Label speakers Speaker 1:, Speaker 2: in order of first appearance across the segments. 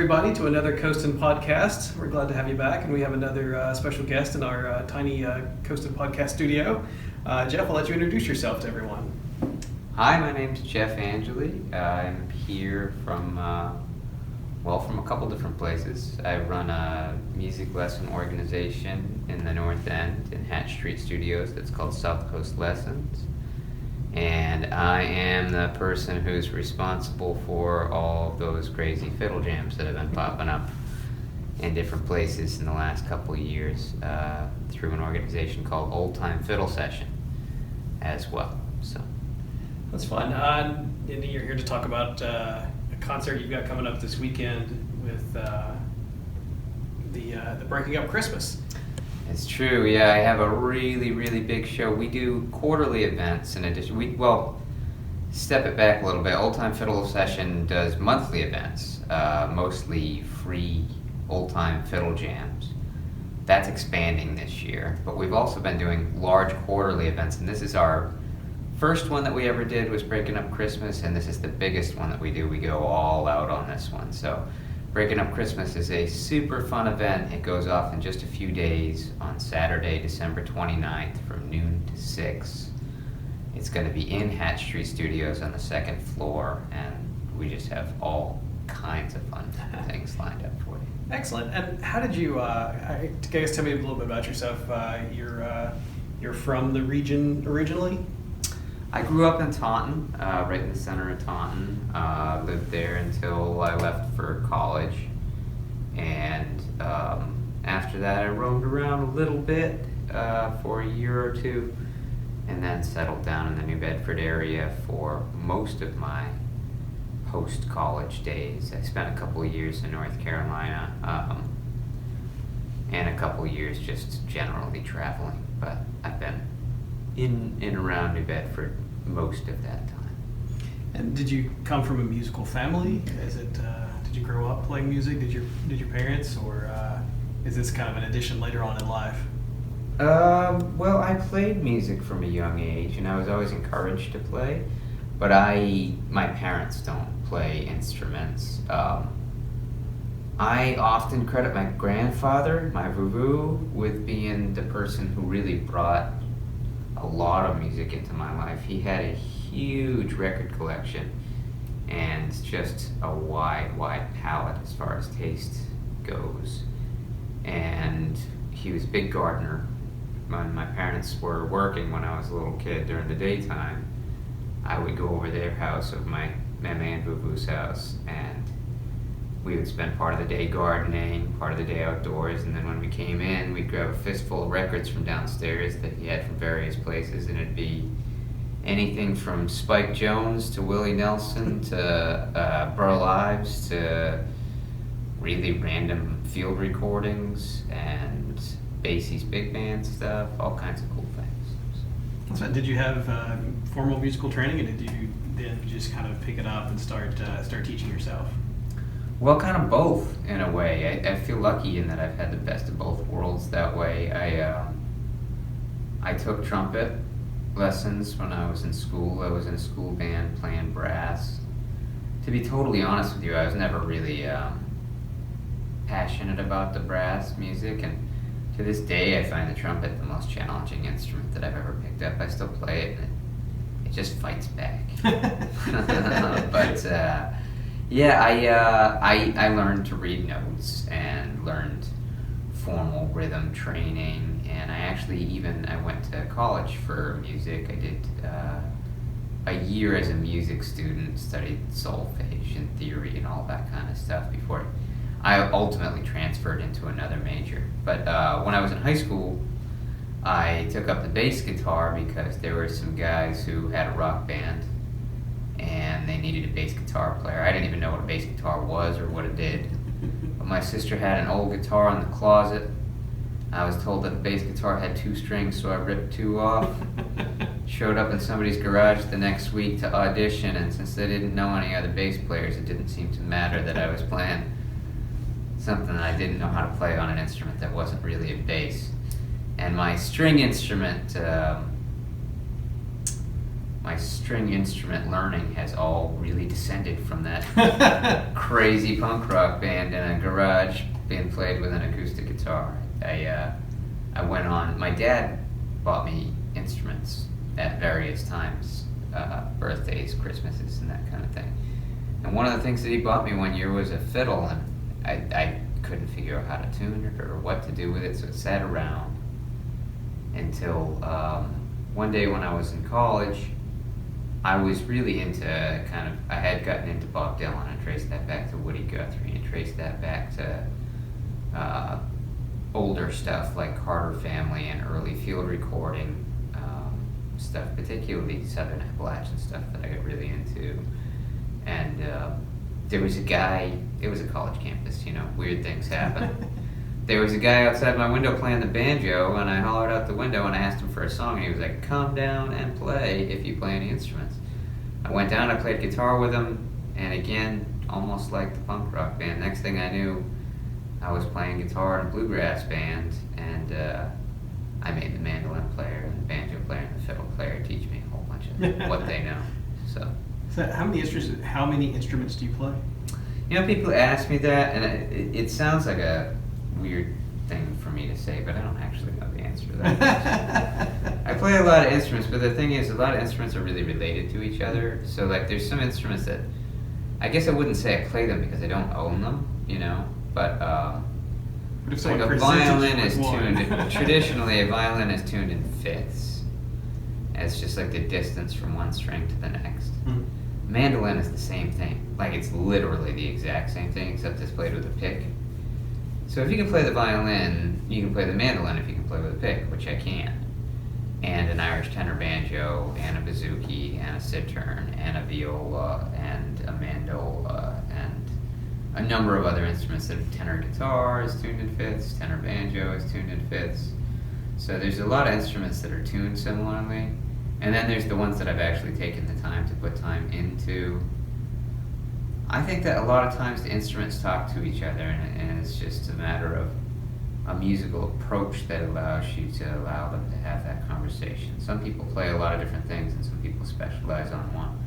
Speaker 1: everybody, to another Coastin podcast. We're glad to have you back, and we have another special guest in our tiny Coastin podcast studio. Jeff, I'll let you introduce yourself to everyone.
Speaker 2: Hi, my name's Jeff Angeley. I'm here from a couple different places. I run a music lesson organization in the North End in Hatch Street Studios that's called South Coast Lessons. And I am the person who's responsible for all of those crazy fiddle jams that have been popping up in different places in the last couple of years through an organization called Old Time Fiddle Session as well. So
Speaker 1: that's fun. And you're here to talk about a concert you've got coming up this weekend with the Breaking Up Christmas.
Speaker 2: It's true, yeah. I have a really, really big show. We do quarterly events in addition. Step it back a little bit. Old Time Fiddle Session does monthly events, mostly free old-time fiddle jams. That's expanding this year. But we've also been doing large quarterly events, and this is our first one that we ever did was Breaking Up Christmas, and this is the biggest one that we do. We go all out on this one. So Breaking Up Christmas is a super fun event. It goes off in just a few days on Saturday, December 29th from noon to 6. It's going to be in Hatch Street Studios on the second floor, and we just have all kinds of fun things lined up for you.
Speaker 1: Excellent. And how did you, I guess tell me a little bit about yourself. You're from the region originally?
Speaker 2: I grew up in Taunton, right in the center of Taunton. Lived there until I left for college. And after that, I roamed around a little bit for a year or two, and then settled down in the New Bedford area for most of my post-college days. I spent a couple of years in North Carolina, and a couple of years just generally traveling. But I've been in and around New Bedford most of that time.
Speaker 1: And did you come from a musical family? Did you grow up playing music? Did your parents, or is this kind of an addition later on in life?
Speaker 2: Well, I played music from a young age, and I was always encouraged to play. But my parents don't play instruments. I often credit my grandfather, my voo-voo, with being the person who really brought a lot of music into my life. He had a huge record collection and just a wide palette as far as taste goes. And he was a big gardener. When my parents were working when I was a little kid during the daytime, I would go over their house, of my meme and voo-voo's house, and we would spend part of the day gardening, part of the day outdoors, and then when we came in, we'd grab a fistful of records from downstairs that he had from various places, and it'd be anything from Spike Jones to Willie Nelson to Burl Ives to really random field recordings and Basie's big band stuff, all kinds of cool things.
Speaker 1: So did you have formal musical training, and did you then just kind of pick it up and start teaching yourself?
Speaker 2: Well, kind of both, in a way. I feel lucky in that I've had the best of both worlds that way. I took trumpet lessons when I was in school. I was in a school band playing brass. To be totally honest with you, I was never really passionate about the brass music, and to this day I find the trumpet the most challenging instrument that I've ever picked up. I still play it, and it just fights back. But yeah, I learned to read notes and learned formal rhythm training, and I went to college for music. I did a year as a music student, studied solfege and theory and all that kind of stuff before I ultimately transferred into another major. But when I was in high school, I took up the bass guitar because there were some guys who had a rock band and they needed a bass guitar player. I didn't even know what a bass guitar was or what it did. But my sister had an old guitar in the closet. I was told that the bass guitar had 2 strings, so I ripped 2 off. Showed up in somebody's garage the next week to audition, and since they didn't know any other bass players, it didn't seem to matter that I was playing something that I didn't know how to play on an instrument that wasn't really a bass. And my string instrument my string instrument learning has all really descended from that crazy punk rock band in a garage being played with an acoustic guitar. I went on, my dad bought me instruments at various times, birthdays, Christmases, and that kind of thing. And one of the things that he bought me one year was a fiddle, and I couldn't figure out how to tune it or what to do with it, so it sat around until one day when I was in college. I was really into I had gotten into Bob Dylan and traced that back to Woody Guthrie and traced that back to older stuff like Carter Family and early field recording stuff, particularly Southern Appalachian stuff that I got really into. And there was a guy, it was a college campus, weird things happen. There was a guy outside my window playing the banjo, and I hollered out the window and I asked him for a song, and he was like, "Come down and play if you play any instruments." I went down, I played guitar with him, and again, almost like the punk rock band. Next thing I knew, I was playing guitar in a bluegrass band, and I made the mandolin player and the banjo player and the fiddle player teach me a whole bunch of what they know. So
Speaker 1: how many instruments do you play?
Speaker 2: People ask me that, and it sounds like a weird thing for me to say, but I don't actually know the answer to that. I play a lot of instruments, but the thing is, a lot of instruments are really related to each other. So like, there's some instruments that, I guess I wouldn't say I play them because I don't own them, but
Speaker 1: if
Speaker 2: like a violin is tuned, traditionally a violin is tuned in fifths. It's just like the distance from one string to the next.
Speaker 1: Mm-hmm.
Speaker 2: Mandolin is the same thing. Like, it's literally the exact same thing, except it's played with a pick. So if you can play the violin, you can play the mandolin if you can play with a pick, which I can. And an Irish tenor banjo, and a bouzouki, and a cittern, and a viola, and a mandola, and a number of other instruments. That tenor guitar is tuned in fifths, tenor banjo is tuned in fifths. So there's a lot of instruments that are tuned similarly. And then there's the ones that I've actually taken the time to put time into. I think that a lot of times the instruments talk to each other, and it's just a matter of a musical approach that allows you to allow them to have that conversation. Some people play a lot of different things, and some people specialize on one.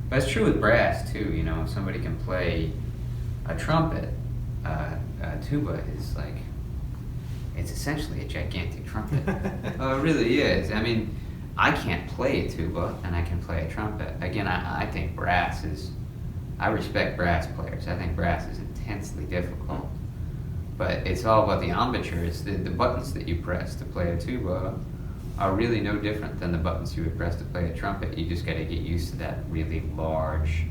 Speaker 2: But it's true with brass too. If somebody can play a trumpet, a tuba is like, it's essentially a gigantic trumpet. Oh, it really is. I mean, I can't play a tuba, and I can play a trumpet. Again, I think brass is, I respect brass players. I think brass is intensely difficult. But it's all about the embouchures. The buttons that you press to play a tuba are really no different than the buttons you would press to play a trumpet. You just got to get used to that really large,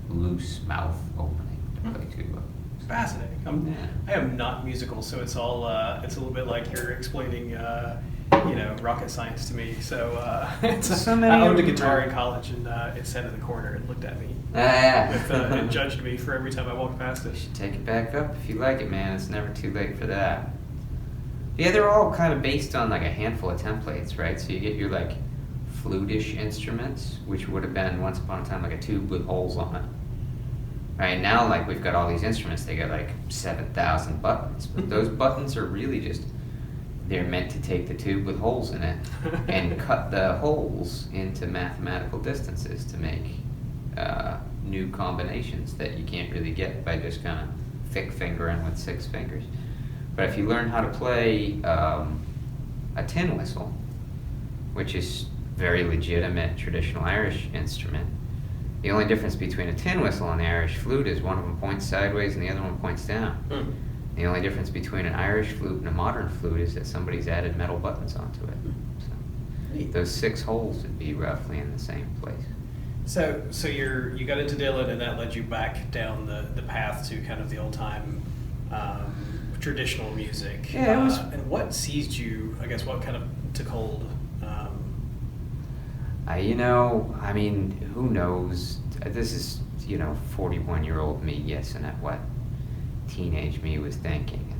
Speaker 2: loose mouth opening to play tuba.
Speaker 1: Fascinating. I am not musical, so it's all it's a little bit like you're explaining rocket science to me. So I owned a guitar in college, and it sat in the corner and looked at me and judged me for every time I walked past it.
Speaker 2: You should take it back up if you like it, man. It's never too late for that. Yeah, they're all kind of based on like a handful of templates, right? So you get your like flutish instruments, which would have been once upon a time like a tube with holes on it. Right now, like, we've got all these instruments, they got like 7,000 buttons, but those buttons are really just, they're meant to take the tube with holes in it and cut the holes into mathematical distances to make new combinations that you can't really get by just kind of thick fingering with 6 fingers. But if you learn how to play a tin whistle, which is very legitimate traditional Irish instrument, the only difference between a tin whistle and the Irish flute is one of them points sideways and the other one points down. Mm. The only difference between an Irish flute and a modern flute is that somebody's added metal buttons onto it. So those 6 holes would be roughly in the same place.
Speaker 1: So you got into Dylan, and that led you back down the path to kind of the old time traditional music.
Speaker 2: Yeah, it was.
Speaker 1: And what seized you? I guess what kind of took hold?
Speaker 2: I mean, who knows? This is, 41-year-old me guessing at what teenage me was thinking.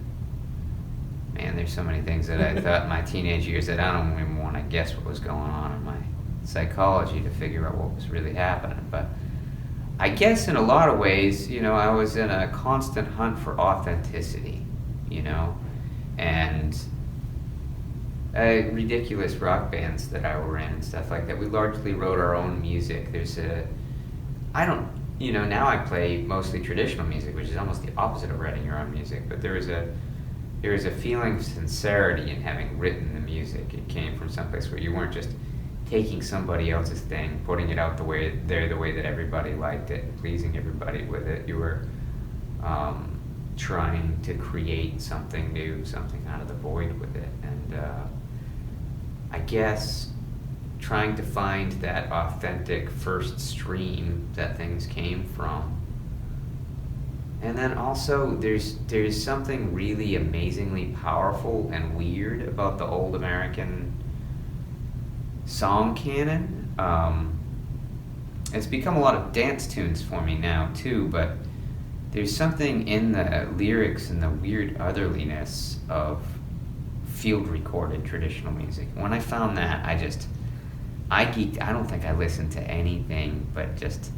Speaker 2: Man, there's so many things that I thought in my teenage years that I don't even want to guess what was going on in my psychology to figure out what was really happening. But I guess in a lot of ways, I was in a constant hunt for authenticity, and ridiculous rock bands that I were in and stuff like that. We largely wrote our own music. Now I play mostly traditional music, which is almost the opposite of writing your own music, but there was a feeling of sincerity in having written the music. It came from someplace where you weren't just taking somebody else's thing, putting it out the way that everybody liked it, and pleasing everybody with it. You were trying to create something new, something out of the void with it. And I guess trying to find that authentic first stream that things came from. And then also there's something really amazingly powerful and weird about the old American song canon. It's become a lot of dance tunes for me now too, but there's something in the lyrics and the weird otherliness of field recorded traditional music. When I found that, I geeked. I don't think I listened to anything but just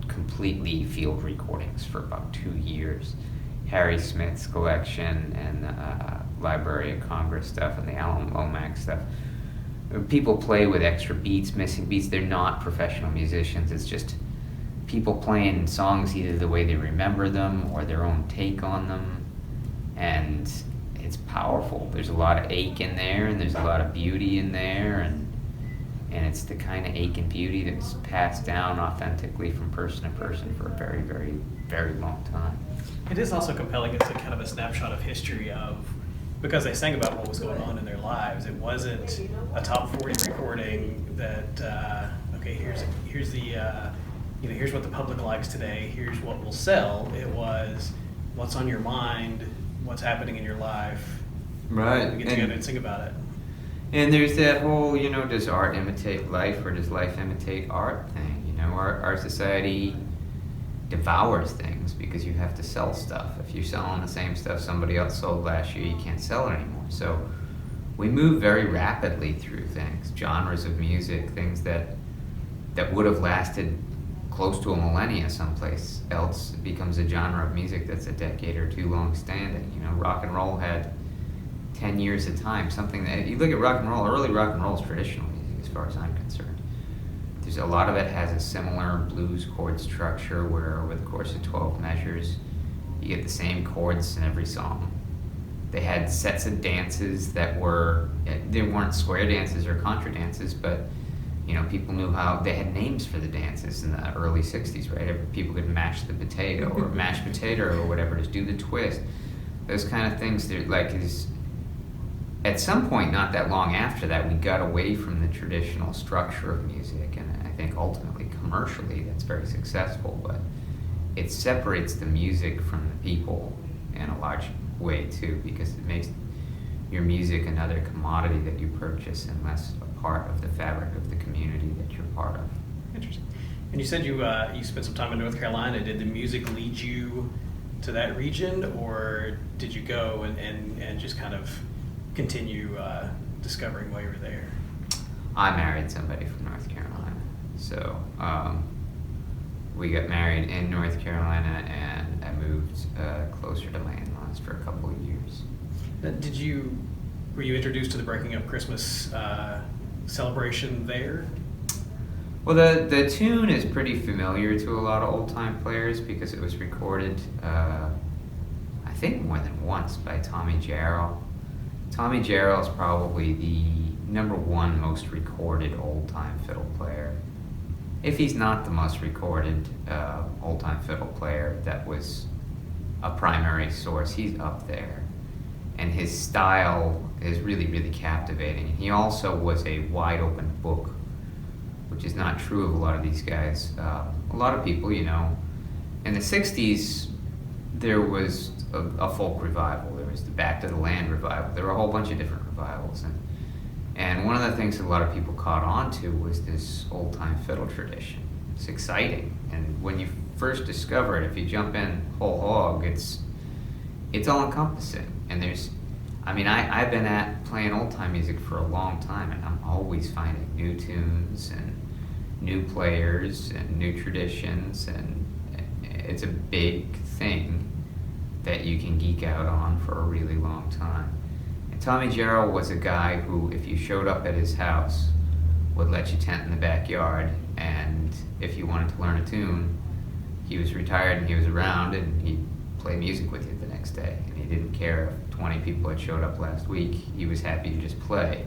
Speaker 2: completely field recordings for about 2 years. Harry Smith's collection and the Library of Congress stuff and the Alan Lomax stuff. People play with extra beats, missing beats. They're not professional musicians. It's just people playing songs either the way they remember them or their own take on them. And it's powerful. There's a lot of ache in there, and there's a lot of beauty in there, and it's the kind of ache and beauty that's passed down authentically from person to person for a very, very, very long time.
Speaker 1: It is also compelling. It's a kind of a snapshot of history because they sang about what was going on in their lives. It wasn't a top 40 recording that, here's what the public likes today, here's what will sell. It was what's on your mind, what's happening in your life.
Speaker 2: Right.
Speaker 1: We get together and sing about it.
Speaker 2: And there's that whole, does art imitate life or does life imitate art thing? Our society devours things because you have to sell stuff. If you're selling the same stuff somebody else sold last year, you can't sell it anymore. So we move very rapidly through things, genres of music, things that would have lasted close to a millennia someplace else. It becomes a genre of music that's a decade or two long standing. Rock and roll had 10 years of time, something that, you look at rock and roll, early rock and roll is traditional music as far as I'm concerned. There's a lot of it has a similar blues chord structure where over the course of 12 measures, you get the same chords in every song. They had sets of dances they weren't square dances or contra dances, but people knew how, they had names for the dances in the early 60s, right? People could mash the potato or mashed potato or whatever, just do the twist. Those kind of things, at some point not that long after that, we got away from the traditional structure of music, and I think ultimately commercially that's very successful, but it separates the music from the people in a large way too, because it makes your music another commodity that you purchase and less a part of the fabric of the community that you're part of.
Speaker 1: Interesting. And you said you spent some time in North Carolina. Did the music lead you to that region, or did you go and just kind of continue discovering while you were there?
Speaker 2: I married somebody from North Carolina, so we got married in North Carolina, and I moved closer to my in-laws for a couple of years.
Speaker 1: Were you introduced to the Breaking Up Christmas celebration there?
Speaker 2: Well, the tune is pretty familiar to a lot of old-time players because it was recorded, I think more than once, by Tommy Jarrell. Tommy Jarrell is probably the #1 most recorded old-time fiddle player. If he's not the most recorded old-time fiddle player that was a primary source, he's up there. And his style is really, really captivating. He also was a wide-open book, which is not true of a lot of these guys. A lot of people, in the 60s, there was a folk revival. There was the Back to the Land revival. There were a whole bunch of different revivals. And one of the things that a lot of people caught on to was this old-time fiddle tradition. It's exciting. And when you first discover it, if you jump in whole hog, it's all-encompassing. And I've been at playing old-time music for a long time, and I'm always finding new tunes and new players and new traditions, and it's a big thing that you can geek out on for a really long time. Tommy Jarrell was a guy who, if you showed up at his house, would let you tent in the backyard, and if you wanted to learn a tune, he was retired and he was around, and he'd play music with you the next day. And he didn't care if 20 people had showed up last week. He was happy to just play.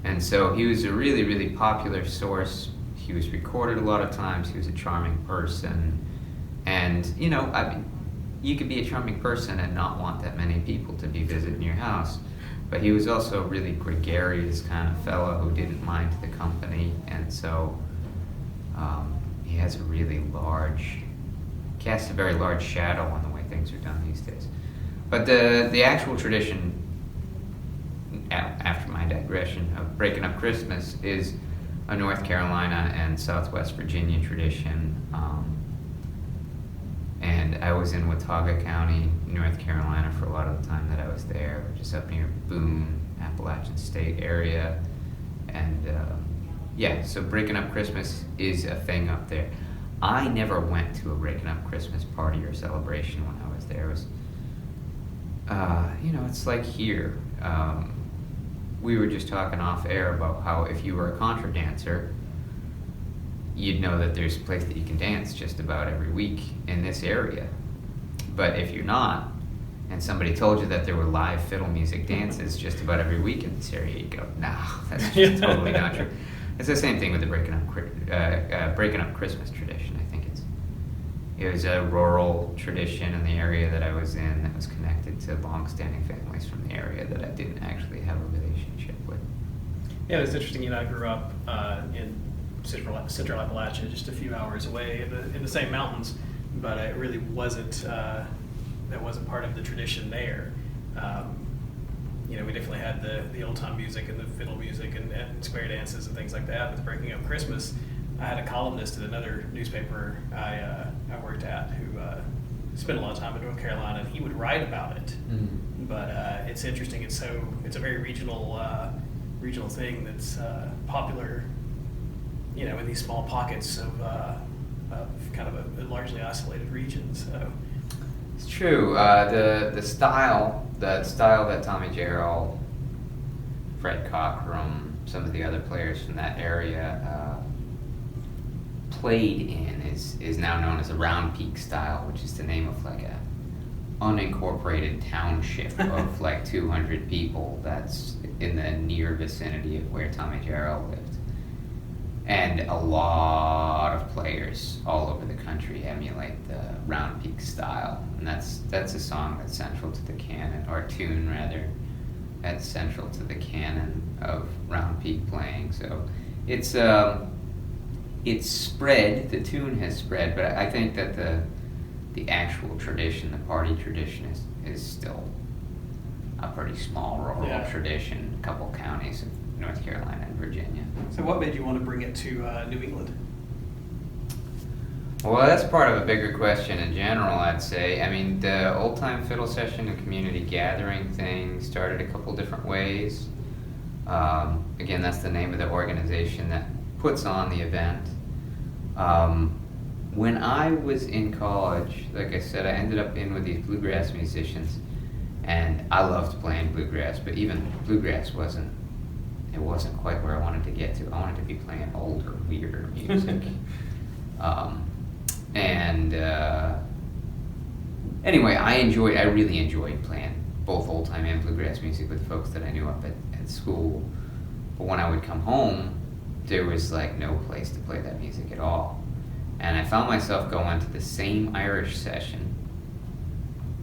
Speaker 2: And so he was a really, really popular source. He was recorded a lot of times. He was a charming person. And, you know, I mean, you could be a charming person and not want that many people to be visiting your house. But he was also a really gregarious kind of fellow who didn't mind the company. And so he has a really casts a very large shadow on the way things are done these days. But the actual tradition, after my digression, of breaking up Christmas is a North Carolina and Southwest Virginia tradition. And I was in Watauga County, North Carolina for a lot of the time that I was there, just up near Boone, Appalachian State area. And yeah, so breaking up Christmas is a thing up there. I never went to a breaking up Christmas party or celebration when I was there. It was, you know, it's like here. We were just talking off air about how if you were a contra dancer, you'd know that there's a place that you can dance just about every week in this area. But if you're not, and somebody told you that there were live fiddle music dances just about every week in this area, you go, no, that's just totally not true. It's the same thing with the breaking up Christmas tradition. I think it was a rural tradition in the area that I was in that was connected to long-standing families from the area that I didn't actually have a relationship with.
Speaker 1: Yeah, it was interesting. You know, I grew up in Central Appalachia, just a few hours away in the same mountains, but it really wasn't. That wasn't part of the tradition there. You know, we definitely had the old time music and the fiddle music and square dances and things like that. But the breaking up Christmas, I had a columnist at another newspaper I worked at who spent a lot of time in North Carolina, and he would write about it. Mm-hmm. But it's interesting. It's a very regional thing that's popular. You know, in these small pockets of kind of a largely isolated region. So
Speaker 2: it's true. The style that Tommy Jarrell, Fred Cockrum, some of the other players from that area played in is now known as a round peak style, which is the name of like a unincorporated township of like 200 people that's in the near vicinity of where Tommy Jarrell lived. And a lot of players all over the country emulate the round peak style, and that's a song that's central to the canon, or a tune rather, that's central to the canon of round peak playing. So it's spread. The tune has spread, but I think that the actual tradition, the party tradition, is still a pretty small rural tradition. A couple counties of North Carolina and Virginia.
Speaker 1: So what made you want to bring it to New England?
Speaker 2: Well, that's part of a bigger question in general, I'd say. I mean, the old time fiddle session and community gathering thing started a couple different ways. Again, that's the name of the organization that puts on the event. When I was in college, like I said, I ended up in with these bluegrass musicians, and I loved playing bluegrass, but even bluegrass wasn't quite where I wanted to get to. I wanted to be playing older, weirder music. Anyway, I really enjoyed playing both old time and bluegrass music with folks that I knew up at school. But when I would come home, there was like no place to play that music at all. And I found myself going to the same Irish session,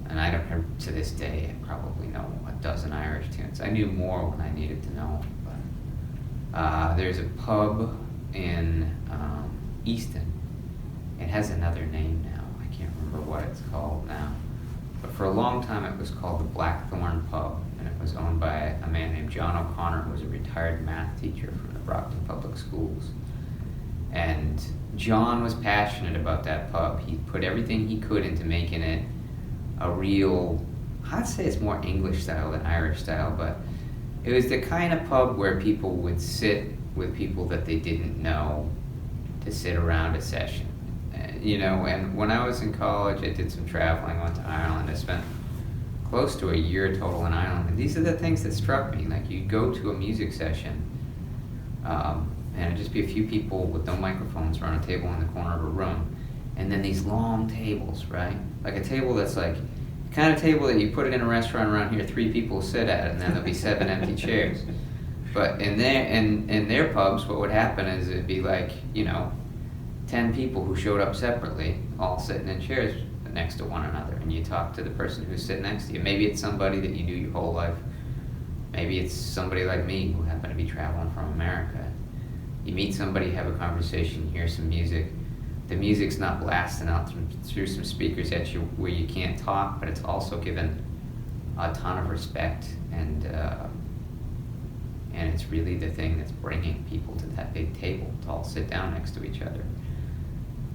Speaker 2: and I don't, to this day, I probably know a dozen Irish tunes. I knew more when I needed to know. There's a pub in Easton. It has another name now. I can't remember what it's called now. But for a long time it was called the Blackthorn Pub, and it was owned by a man named John O'Connor, who was a retired math teacher from the Brockton Public Schools. And John was passionate about that pub. He put everything he could into making it a real, I'd say it's more English style than Irish style, but it was the kind of pub where people would sit with people that they didn't know to sit around a session. You know, and when I was in college, I did some traveling. I went to Ireland. I spent close to a year total in Ireland. And these are the things that struck me. Like, you'd go to a music session, and it'd just be a few people with no microphones around a table in the corner of a room. And then these long tables, right? Like a table that's like, the kind of table that you put it in a restaurant around here, 3 people will sit at it, and then there'll be 7 empty chairs. But in their pubs, what would happen is it'd be like, 10 people who showed up separately, all sitting in chairs next to one another, and you talk to the person who's sitting next to you. Maybe it's somebody that you knew your whole life. Maybe it's somebody like me who happened to be traveling from America. You meet somebody, have a conversation, hear some music. The music's not blasting out through some speakers at you where you can't talk, but it's also given a ton of respect, and it's really the thing that's bringing people to that big table to all sit down next to each other.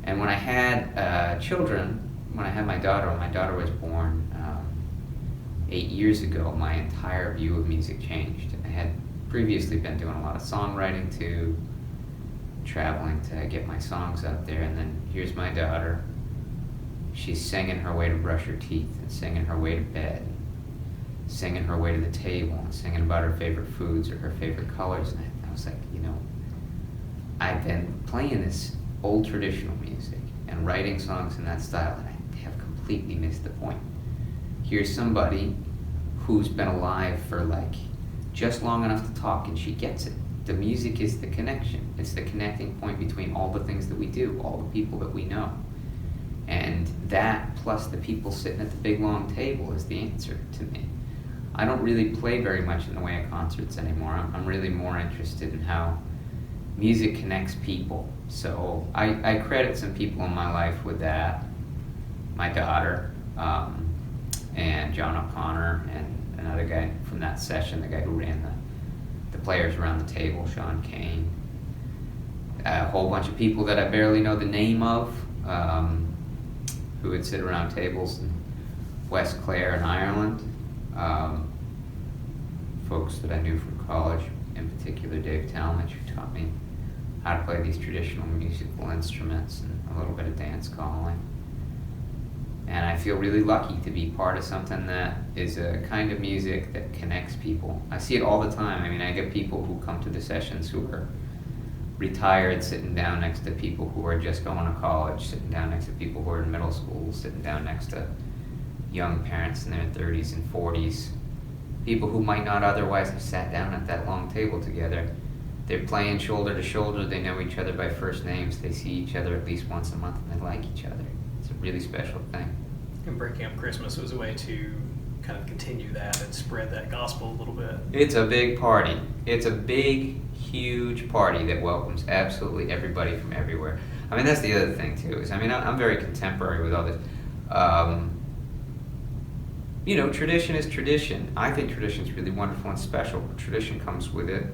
Speaker 2: And when I had children, when I had my daughter, when my daughter was born 8 years ago, my entire view of music changed. I had previously been doing a lot of songwriting too, traveling to get my songs out there, and then here's my daughter. She's singing her way to brush her teeth, and singing her way to bed, singing her way to the table, and singing about her favorite foods or her favorite colors. And I was like, I've been playing this old traditional music and writing songs in that style, and I have completely missed the point. Here's somebody who's been alive for like just long enough to talk, and she gets it. The music is the connection. It's the connecting point between all the things that we do, all the people that we know. And that, plus the people sitting at the big long table, is the answer to me. I don't really play very much in the way of concerts anymore. I'm really more interested in how music connects people. So I credit some people in my life with that. My daughter, and John O'Connor, and another guy from that session, the guy who ran the players around the table, Sean Kane. A whole bunch of people that I barely know the name of, who would sit around tables in West Clare in Ireland. Folks that I knew from college, in particular Dave Talmadge, who taught me how to play these traditional musical instruments and a little bit of dance calling. And I feel really lucky to be part of something that is a kind of music that connects people. I see it all the time. I mean, I get people who come to the sessions who are retired, sitting down next to people who are just going to college, sitting down next to people who are in middle school, sitting down next to young parents in their 30s and 40s, people who might not otherwise have sat down at that long table together. They're playing shoulder to shoulder. They know each other by first names. They see each other at least once a month, and they like each other. It's a really special thing.
Speaker 1: And Breaking Up Christmas was a way to kind of continue that and spread that gospel a little bit.
Speaker 2: It's a big party. It's a big, huge party that welcomes absolutely everybody from everywhere. I mean, that's the other thing too. I'm very contemporary with all this. Tradition is tradition. I think tradition is really wonderful and special, but tradition comes with it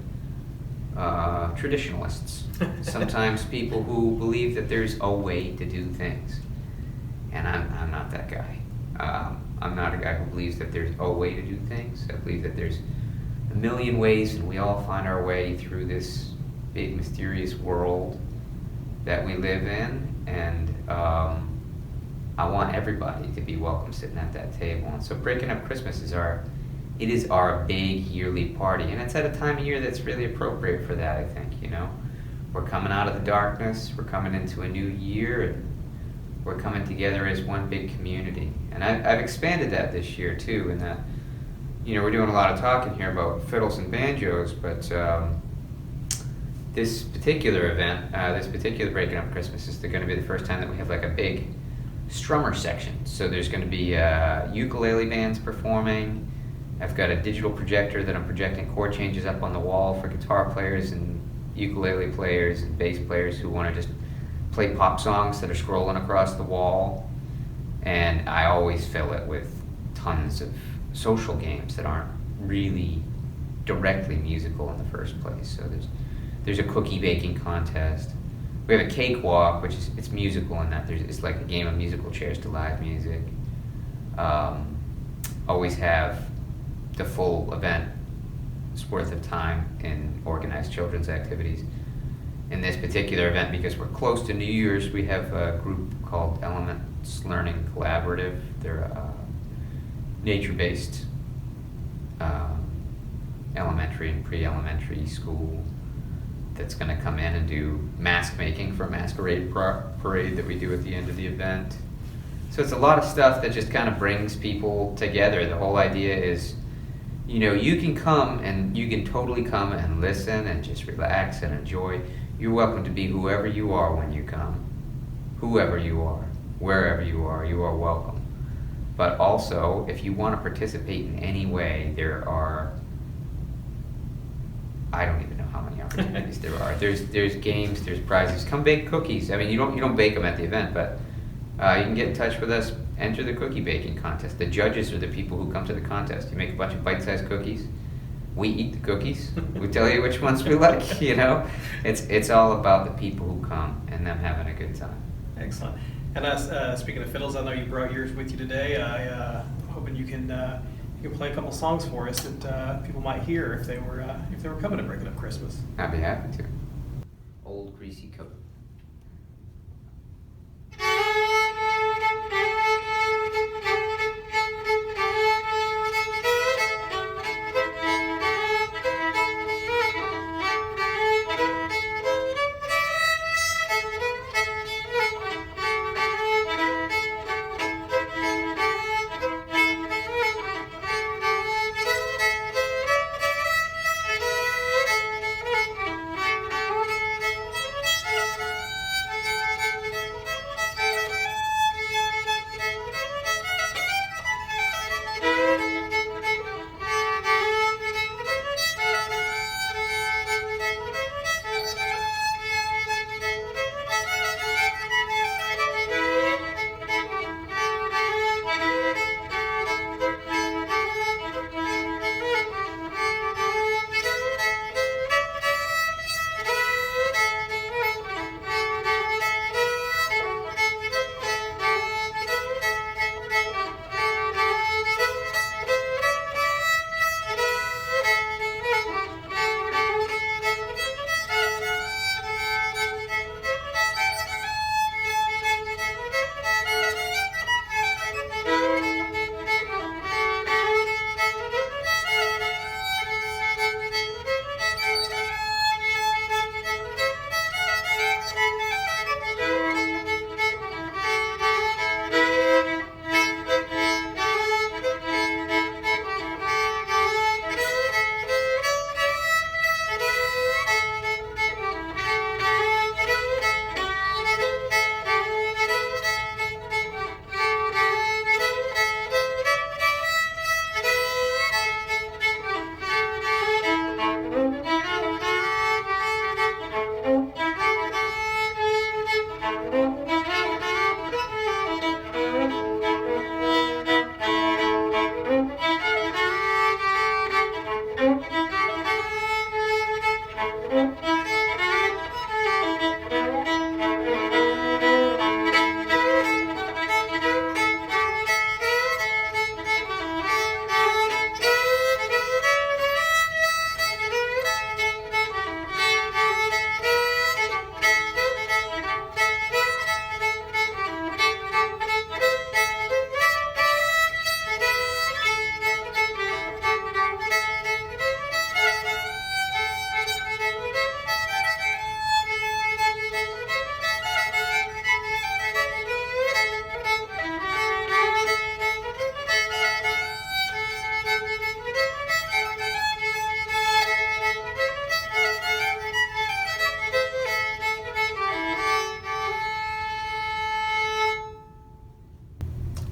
Speaker 2: traditionalists. Sometimes people who believe that there's a way to do things. And I'm not that guy. I'm not a guy who believes that there's a way to do things. I believe that there's a million ways, and we all find our way through this big, mysterious world that we live in. And I want everybody to be welcome sitting at that table. And so Breaking Up Christmas is our big yearly party. And it's at a time of year that's really appropriate for that, I think, We're coming out of the darkness. We're coming into a new year. And we're coming together as one big community. And I've expanded that this year too, in that, we're doing a lot of talking here about fiddles and banjos, but this particular event, this particular Breaking Up Christmas is going to be the first time that we have like a big strummer section. So there's going to be ukulele bands performing. I've got a digital projector that I'm projecting chord changes up on the wall for guitar players and ukulele players and bass players who want to just play pop songs that are scrolling across the wall. And I always fill it with tons of social games that aren't really directly musical in the first place. So there's a cookie baking contest. We have a cakewalk, which is it's musical in that it's like a game of musical chairs to live music. Always have the full event's worth of time in organized children's activities. In this particular event, because we're close to New Year's, we have a group called Elements Learning Collaborative. They're nature-based elementary and pre-elementary school that's going to come in and do mask making for a masquerade parade that we do at the end of the event. So it's a lot of stuff that just kind of brings people together. The whole idea is, you can come and you can totally come and listen and just relax and enjoy. You're welcome to be whoever you are when you come. Whoever you are, wherever you are welcome. But also, if you want to participate in any way, there are, I don't even know how many opportunities there are. There's games, there's prizes. Come bake cookies. I mean, you don't bake them at the event, but you can get in touch with us. Enter the cookie baking contest. The judges are the people who come to the contest. You make a bunch of bite-sized cookies. We eat the cookies. We tell you which ones we like. It's all about the people who come and them having a good time.
Speaker 1: Excellent. And speaking of fiddles, I know you brought yours with you today. I'm hoping you can play a couple songs for us that people might hear if they were coming to Breaking Up Christmas.
Speaker 2: I'd be happy to. Old Greasy Coat.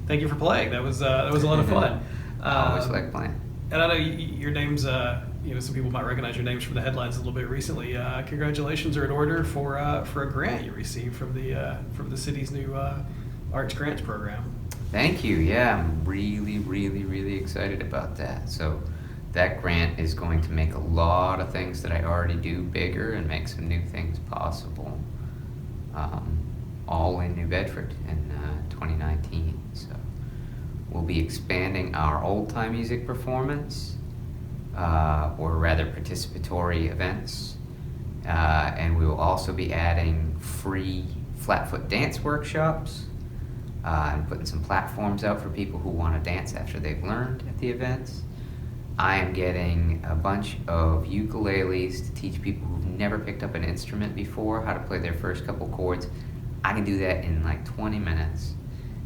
Speaker 1: Thank you for playing. That was a lot of fun.
Speaker 2: I always like playing.
Speaker 1: And I know your names. Some people might recognize your names from the headlines a little bit recently. Congratulations are in order for a grant you received from the city's new Arts Grants program.
Speaker 2: Thank you. Yeah, I'm really, really, really excited about that. So that grant is going to make a lot of things that I already do bigger and make some new things possible. All in New Bedford in 2019. So we'll be expanding our old-time music performance, or rather participatory events, and we will also be adding free flatfoot dance workshops, and putting some platforms out for people who want to dance after they've learned at the events. I am getting a bunch of ukuleles to teach people who've never picked up an instrument before how to play their first couple chords. I can do that in like 20 minutes.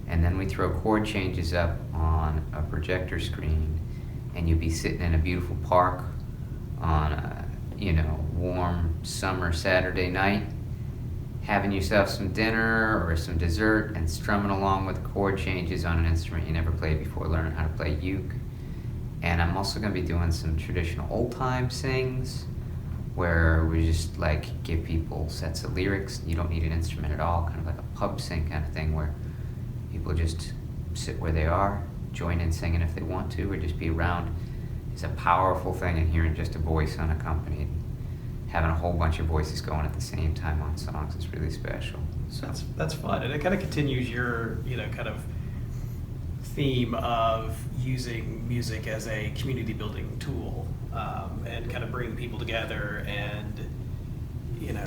Speaker 2: And then we throw chord changes up on a projector screen, and you'll be sitting in a beautiful park on a, warm summer Saturday night, having yourself some dinner or some dessert and strumming along with chord changes on an instrument you never played before, learning how to play uke. And I'm also going to be doing some traditional old-time sings where we just like give people sets of lyrics. You don't need an instrument at all, kind of like a pub sing kind of thing where people just sit where they are, join in singing if they want to, or just be around. It's a powerful thing, and hearing just a voice unaccompanied, having a whole bunch of voices going at the same time on songs is really special. So
Speaker 1: that's fun, and it kind of continues your kind of theme of using music as a community building tool, and kind of bringing people together. And you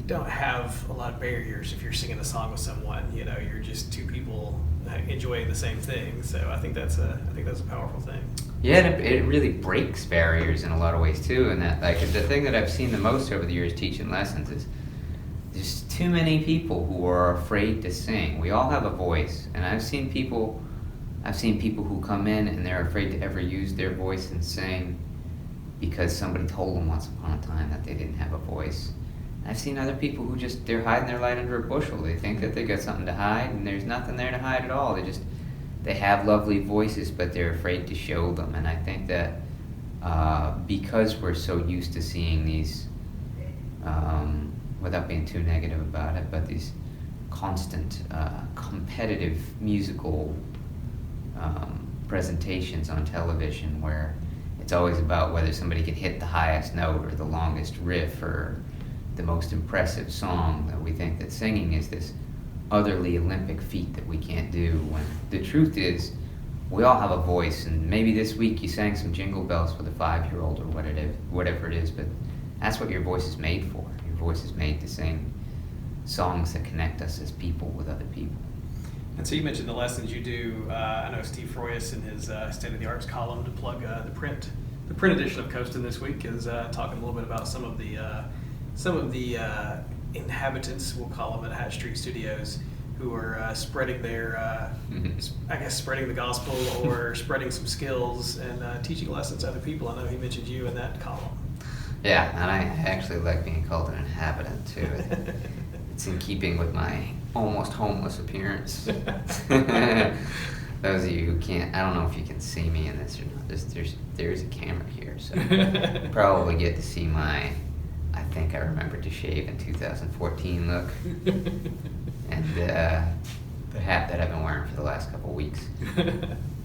Speaker 1: don't have a lot of barriers if you're singing a song with someone. You're just two people enjoying the same thing. So I think that's a powerful thing.
Speaker 2: Yeah, and it really breaks barriers in a lot of ways too. And that, like, the thing that I've seen the most over the years teaching lessons is there's too many people who are afraid to sing. We all have a voice, and I've seen people who come in and they're afraid to ever use their voice and sing because somebody told them once upon a time that they didn't have a voice. I've seen other people who they're hiding their light under a bushel. They think that they got something to hide, and there's nothing there to hide at all. They have lovely voices, but they're afraid to show them. And I think that because we're so used to seeing these, without being too negative about it, but these constant competitive musical presentations on television where it's always about whether somebody can hit the highest note or the longest riff or the most impressive song, that we think that singing is this otherly Olympic feat that we can't do, when the truth is we all have a voice. And maybe this week you sang some Jingle Bells with a 5-year-old or whatever it is, but that's what your voice is made for. Your voice is made to sing songs that connect us as people with other people.
Speaker 1: And so you mentioned the lessons you do. I know Steve Froyas in his State of the Arts column, to plug the print edition of Coastin this week, is talking a little bit about some of the inhabitants, we'll call them, at Hatch Street Studios, who are spreading their, spreading the gospel or spreading some skills and teaching lessons to other people. I know he mentioned you in that column.
Speaker 2: Yeah, and I actually like being called an inhabitant too. It's in keeping with my almost homeless appearance. Those of you who can't, I don't know if you can see me in this or not. There's a camera here, so you probably get to see my, I think I remembered to shave in 2014 look, and the hat that I've been wearing for the last couple weeks.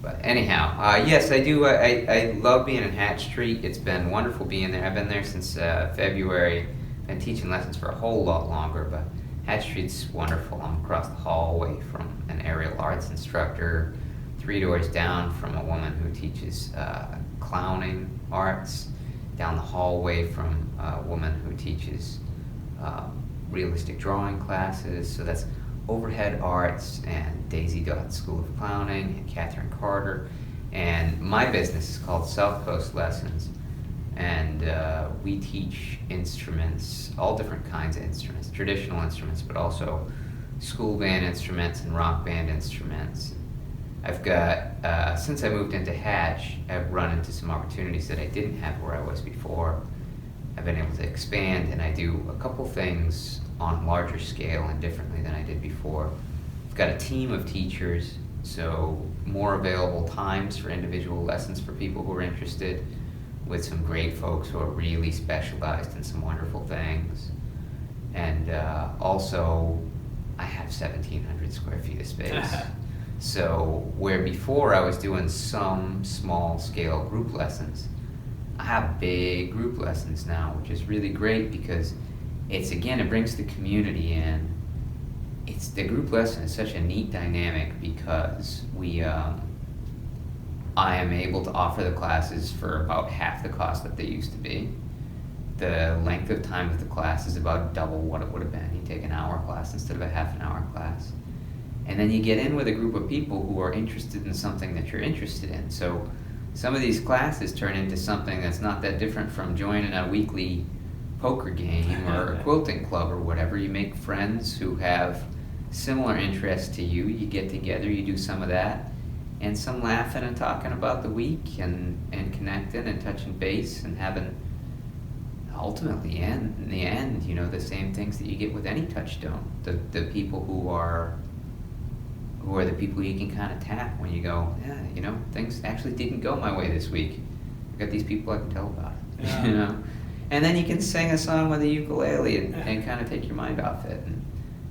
Speaker 2: But anyhow, yes, I do. I love being in Hatch Street. It's been wonderful being there. I've been there since February. Been teaching lessons for a whole lot longer, but Hatch Street's wonderful. I'm across the hallway from an aerial arts instructor, 3 doors down from a woman who teaches clowning arts, down the hallway from a woman who teaches realistic drawing classes. So that's Overhead Arts and Daisy Dot School of Clowning and Catherine Carter. And my business is called South Coast Lessons. And we teach instruments, all different kinds of instruments, traditional instruments, but also school band instruments and rock band instruments. I've got, since I moved into Hatch, I've run into some opportunities that I didn't have where I was before. I've been able to expand, and I do a couple things on larger scale and differently than I did before. I've got a team of teachers, so more available times for individual lessons for people who are interested, with some great folks who are really specialized in some wonderful things. And also, I have 1,700 square feet of space. So where before I was doing some small scale group lessons, I have big group lessons now, which is really great because it brings the community in. The group lesson is such a neat dynamic because I am able to offer the classes for about half the cost that they used to be. The length of time of the class is about double what it would have been. You take an hour class instead of a half an hour class. And then you get in with a group of people who are interested in something that you're interested in. So some of these classes turn into something that's not that different from joining a weekly poker game or a quilting club or whatever. You make friends who have similar interests to you. You get together, you do some of that, and some laughing and talking about the week and connecting and touching base and having ultimately in the end, the same things that you get with any touchstone. The people who are the people you can kind of tap when you go, yeah, things actually didn't go my way this week. I got these people I can tell about it,
Speaker 1: yeah.
Speaker 2: And then you can sing a song with a ukulele and kind of take your mind off it, and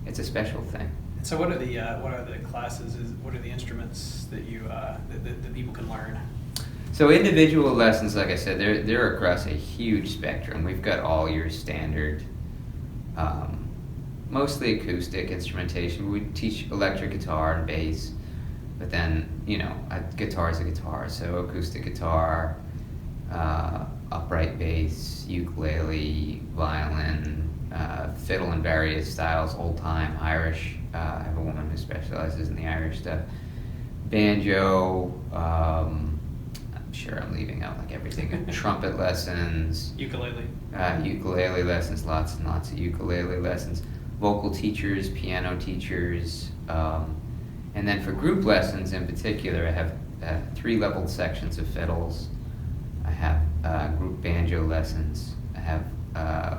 Speaker 2: it's a special thing.
Speaker 1: So what are the classes? What are the instruments that you that people can learn?
Speaker 2: So individual lessons, like I said, they're across a huge spectrum. We've got all your standard, mostly acoustic instrumentation. We teach electric guitar and bass, but then, guitar is a guitar. So acoustic guitar, upright bass, ukulele, violin, fiddle in various styles, old time, Irish. I have a woman who specializes in the Irish stuff. Banjo, I'm sure I'm leaving out like everything. Trumpet lessons.
Speaker 1: Ukulele.
Speaker 2: Ukulele lessons, lots and lots of ukulele lessons. Vocal teachers, piano teachers. And then for group lessons in particular, I have 3 leveled sections of fiddles. I have group banjo lessons. I have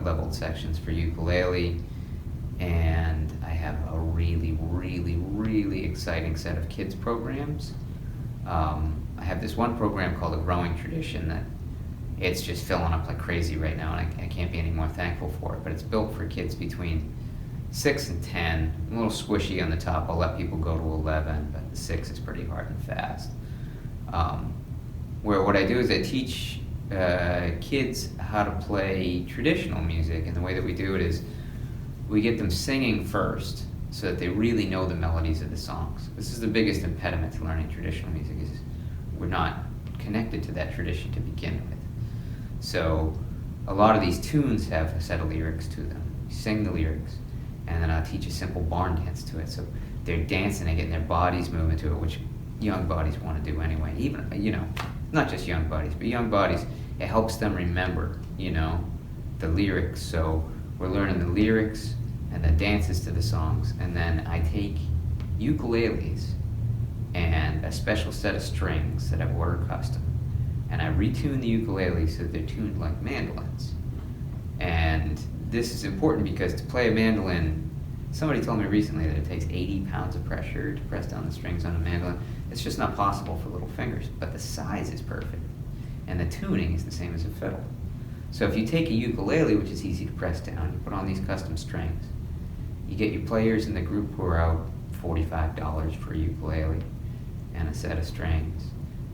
Speaker 2: leveled sections for ukulele. And I have a really, really, really exciting set of kids programs. I have this one program called A Growing Tradition that it's just filling up like crazy right now, and I can't be any more thankful for it. But it's built for kids between 6 and 10, a little squishy on the top. I'll let people go to 11, but the 6 is pretty hard and fast. Where what I do is I teach kids how to play traditional music, and the way that we do it is we get them singing first so that they really know the melodies of the songs. This is the biggest impediment to learning traditional music, is we're not connected to that tradition to begin with. So a lot of these tunes have a set of lyrics to them. You sing the lyrics, and then I'll teach a simple barn dance to it. So they're dancing and getting their bodies moving to it, which young bodies want to do anyway. Even, not just young bodies, but young bodies, it helps them remember, the lyrics. So we're learning the lyrics and the dances to the songs, and then I take ukuleles and a special set of strings that I've ordered custom, and I retune the ukulele so that they're tuned like mandolins. And this is important because to play a mandolin, somebody told me recently that it takes 80 pounds of pressure to press down the strings on a mandolin. It's just not possible for little fingers, but the size is perfect, and the tuning is the same as a fiddle. So if you take a ukulele, which is easy to press down, you put on these custom strings, you get your players in the group who are out $45 for a ukulele and a set of strings.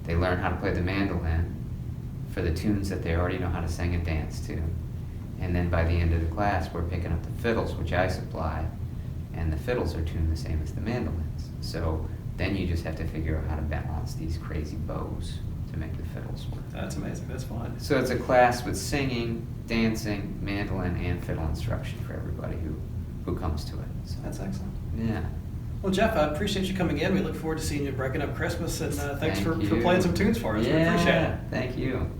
Speaker 2: They learn how to play the mandolin for the tunes that they already know how to sing and dance to. And then by the end of the class, we're picking up the fiddles, which I supply, and the fiddles are tuned the same as the mandolins. So then you just have to figure out how to balance these crazy bows to make the fiddles work.
Speaker 1: That's amazing. That's fun.
Speaker 2: So it's a class with singing, dancing, mandolin, and fiddle instruction for everybody who comes to it. So,
Speaker 1: that's excellent.
Speaker 2: Yeah.
Speaker 1: Well, Jeff, I appreciate you coming in. We look forward to seeing you breaking up Christmas, and thanks
Speaker 2: Thank
Speaker 1: for
Speaker 2: you.
Speaker 1: playing some tunes for us.
Speaker 2: Yeah,
Speaker 1: We appreciate it.
Speaker 2: Thank you.